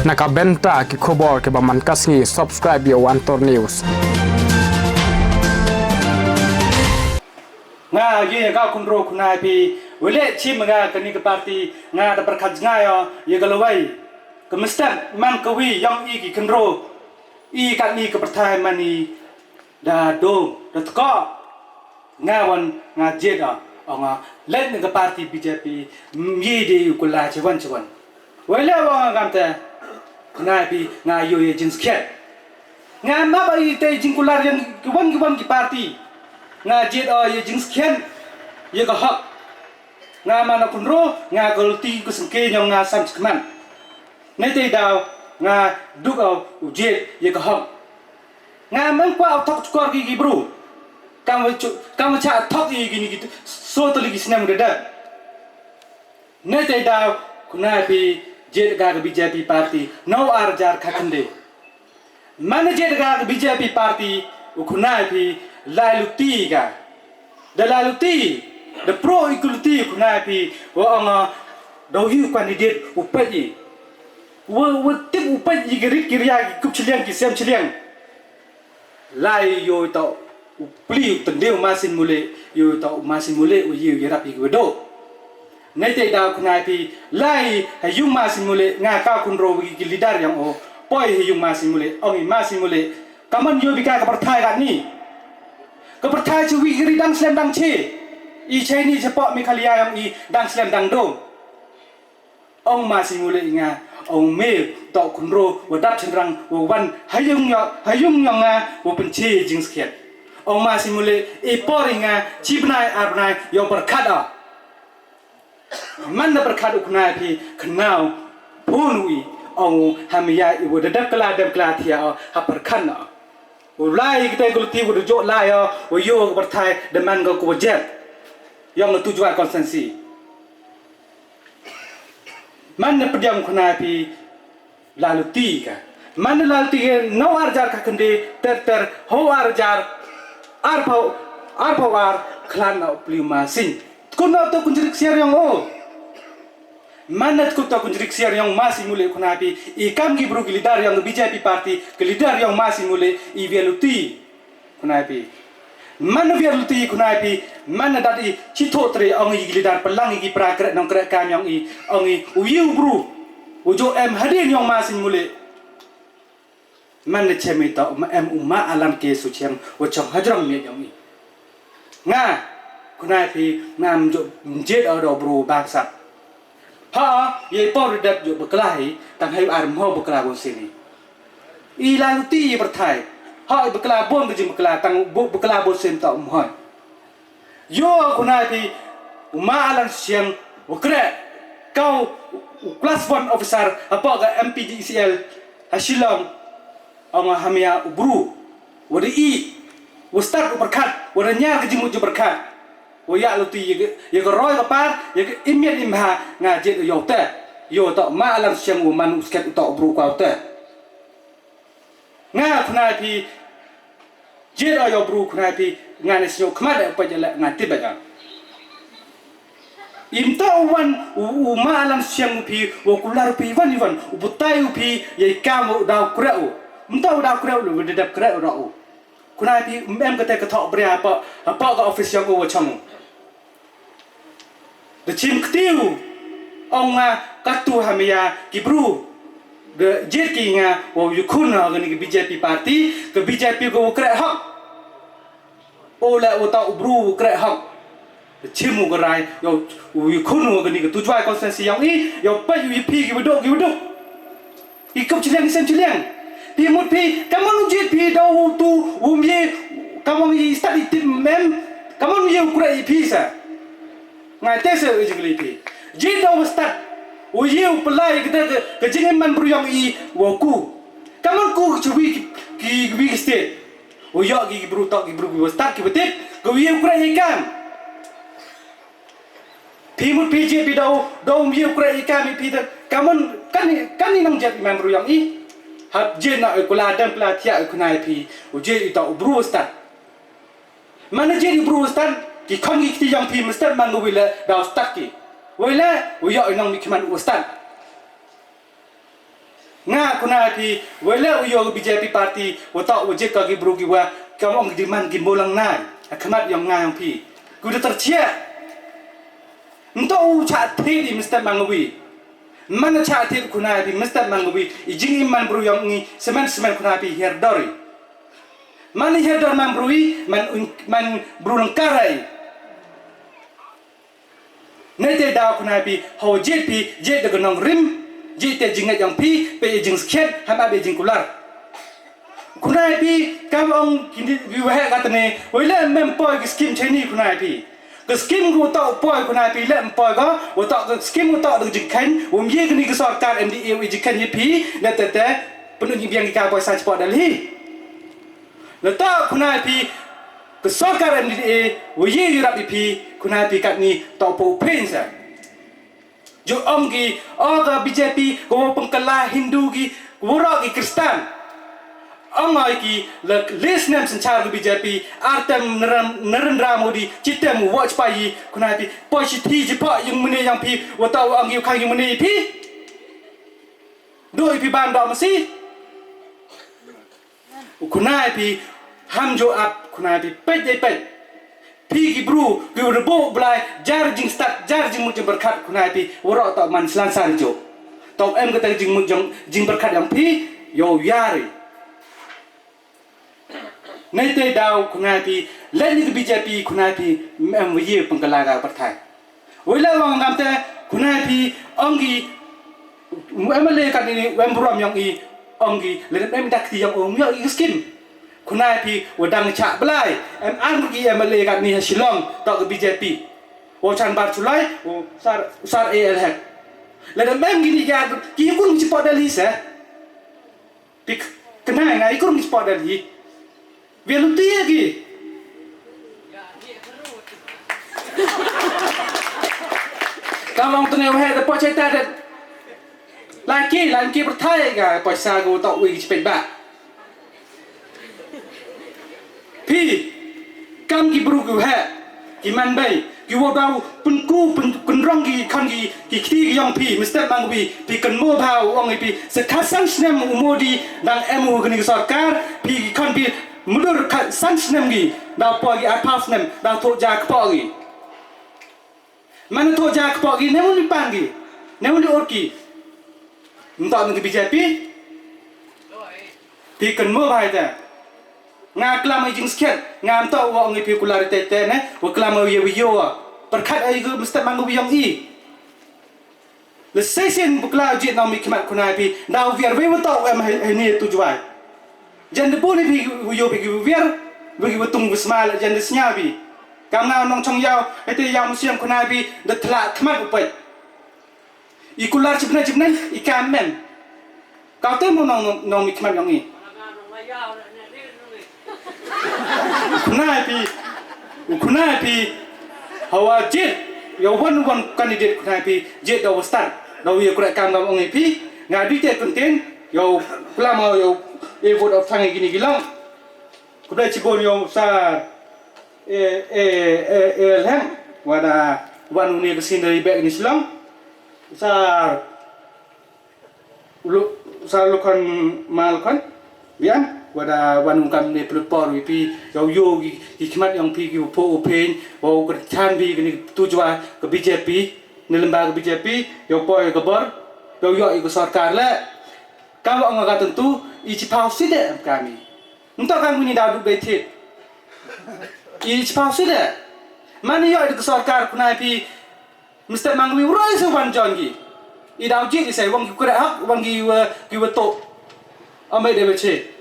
Nakabenta ki khobor ke baman kasngi subscribe yo Antor News. Nga ye ka kunro kunai pi wele chim nga kani ke parti nga da perkhat nga yo ye galawai ke mestan man kawi yang i ki kunro i ka ni ke perthai mani da do da tko nga wan nga jeda nga let nga parti BJP mi de kula chewan chewan wele wa ngamta kunai pi nga yo ye jins khet nga ma ba i te jin kular yang kiwan ki parti nga jet ye jings khen ye ka hak nga mana kunro nga golti ku sengke nyong nga sam chkman ne te daw nga duk jet ye ka hak nga man kwa thok skor gi bro kam cha thok gi ni so to ligi snam de da ne te daw kuna pi jet ga BJP party no arjar khakhande man jet ga BJP party kuna pi laluti ga the laluti the pro equality kuna pi wa anga do yu candidate upaji wa tip upaji gerit kirya kup chliang ki sem chliang lai yo to upli tendeu masin mule yo to masin mule u yu yerap ki do nei te da kuna pi lai hayung masin mule nga ka kunro ki leader yang o poi hayung masin mule ongi masin mule kaman yo bika ka parthai ga ni kepercayaan cuwi geri dang slam dang che i Chinese cepak mekalia yang i dang slam dang do ong masih mulai inga ong me tok kunro wadat cenderang wan hayung yang nga wo penci jing sekian ong masih mulai ipor inga cibnai arbnai yang berkada mana berkada kunai pi kenau punui ong hamia ibu dadak kela tia ha berkana ulai kita gulti udah jok lah ya, yo berthai deman kau kujet, yang tujuan konsensi. Mana pediam kena pi lalu tiga, mana lalu tiga no arjar kakende ter ho arjar arpawar klan au pelima sin. Kuna tu kunjrik siar yang o. Mana tu kunjrik siar yang masih mulai kena pi ikam gibru gilidar yang BJP party gilidar yang masih mulai i veluti kena pi mana veluti kena pi mana tadi citotre ongi gilidar pelang gi prakret nong krek kam yang i ongi uyu bru ujo em hadin yang masih mulai mana cemita em umma alam ke suciang wacang hajrang mi yang i nga kena pi nam jo jet ada bru baksa ha ye por dap jo beklai tang hai ar mo bekla bon sini i laluti berthai ha bekla bon ke bekla tang bekla bon sen ta mo yo kunai pi ma alan siang ukre kau class 1 officer apa ga MPDCL hasilong ama hamia ubru wadi i ustad berkat wadanya ke jimu berkat ya luti ye ko roi ka par ye imiet imha ngajet yo te yo to ma alam siang man usket to bru ka te nga khna pi je yo bru khna pi nga ne sio khma de pa jala nga ti ba ga im to wan u ma alam siang pi wo kular pi wan u butai pi ye kam da kreu mta da kreu lu de dap kreu ro khna pi em ka te ka tho bria apa ka office yang wo chang the chim ktiu ong katu hamia kibru the jetki nga wo yukun ha gani BJP party ke BJP go krek hak ola uta ubru krek hak the chim go rai yo yukun gani ke tujuan konsensi yang i yo pa UP ki bedok i kop chiliang sen chiliang pi mut pi kamon jet pi do tu umye kamon i study tim mem kamon ye krek pi sa ngai tese ujigli jida wastat uyu pelai kita ke jingen man bruyang i woku kaman ku chubi ki big state uyo gi bru tok gi bru wastat ki betit ke uyu kra ikan pimut pj pidau do uyu kra ikan pi kaman kan ni nang jet man bruyang i hab jena kula dan platia kunai pi uje ita bru wastat mana jadi bru wastat ki khong ki yang pi mester man wila da stak ki wila uya inang mi kman ustan nga kuna pi wala uyo BJP party wata wajib kaki bro ki wa kamu ang diman ki bolang nai akamat yang nga yang pi kuda tercia ntau cha thedi Mr. Mangawi mana cha thedi kuna pi Mr. Mangawi ijing iman bro yang ni semen kuna pi herdori mana herdor man bro man bro lang karai nete daw kuna pi ho jet de gonong rim jet te jingat yang pi pe jing sket hama be jing kular kuna pi kam ong kini wiwa katane wala mem poi ki skim cheni kuna pi ke skim ku ta poi kuna pi le poi ga wo ta skim ku ta de jing kan wo ye kini ke sarkar MDA wi jing kan ye pi le te penu jing biang ka poi sa sport dali le ta kuna pi ke sarkar MDA wo ye yurap pi kuna pi kat ni tau po pensa jo ongi oga BJP ko pengkala Hindu ki wora ki Kristen ongai ki le lesnem sanchar BJP artem Narendra Modi chitem watch pai kuna pi positif je pa yang mene yang pi wata ongi khang yang mene pi doi pi ban da masi kuna pi hamjo ap kuna pi pe Pigi bro, gue rebo belai jarjing start jarjing mujung berkat kunai pi warak tak man selansar jo. Tok em kata jing mujung jing berkat yang pi yo yari. Nanti daw kunai pi lain ni BJP kunai pi em wiye pengkalaga partai. Wala wang ngamte kunai pi anggi em le kat ini em beram yang i anggi lain em dak ti yang yo skim. Kunai pi wadang cak belai em an ki em le kat ni Shillong tok ke BJP wo chan bar chulai wo sar AL hak le mem gini ya ki kun ci podali sa pik kenai ngai kun ci podali velu ti ki kalong tene wa de po chai ta de lan ki perthai ga po sa go tok wi ci pek ba pi kam ki bru gu ha ki man bai ki wo dau pun ku pun rong ki kan ki ki yang pi Mr. Mangawi pi kan mo bau ong pi se khasan snem umodi dang emu gni sarkar pi kan pi mudur san snem gi da po gi apa snem da to ja ko gi man to ja ko gi nemu ni pangi nemu ni orki nta ngi BJP pi kan mo bai da nga klama jing sket ngam to wa ngi pi kular te ne wa klama ye wiyo perkhat ai go Mr. Mangawi yang i le sesen bukla jit na mi kmat kunai pi daw vier we to em ni tu jwai jan de boni pi wiyo pi vier we tung bismal jan de snya bi kam na nong chong yao ete yang musiam kunai pi de tla kmat upai i kular chipna i kam men ka te mo nong mi kmat yang i kunai pi hawa jet yo one candidate kunai pi jet daw start daw ye kurai kam ngam ongi pi ngadi te konten yo plama yo e vote of tangi gini gilang kudai cibon yo sa lem wada wan uni kesin dari back ni silang sa lukan malkan bian wada wanung kam ne pelupor pi yo ki khmat yang pi ki po open wo kerjan bi ni tujwa ke BJP ni lembaga BJP yo po ke bor yo ke sarkar la kalau ang tentu i pau sida kami untuk kami ni dah duduk betit i pau sida mana yo ke sarkar kunai pi Mr. Mangawi roi so wan jongi i dah ji sai wang ki kura hak wang ki to amai de beche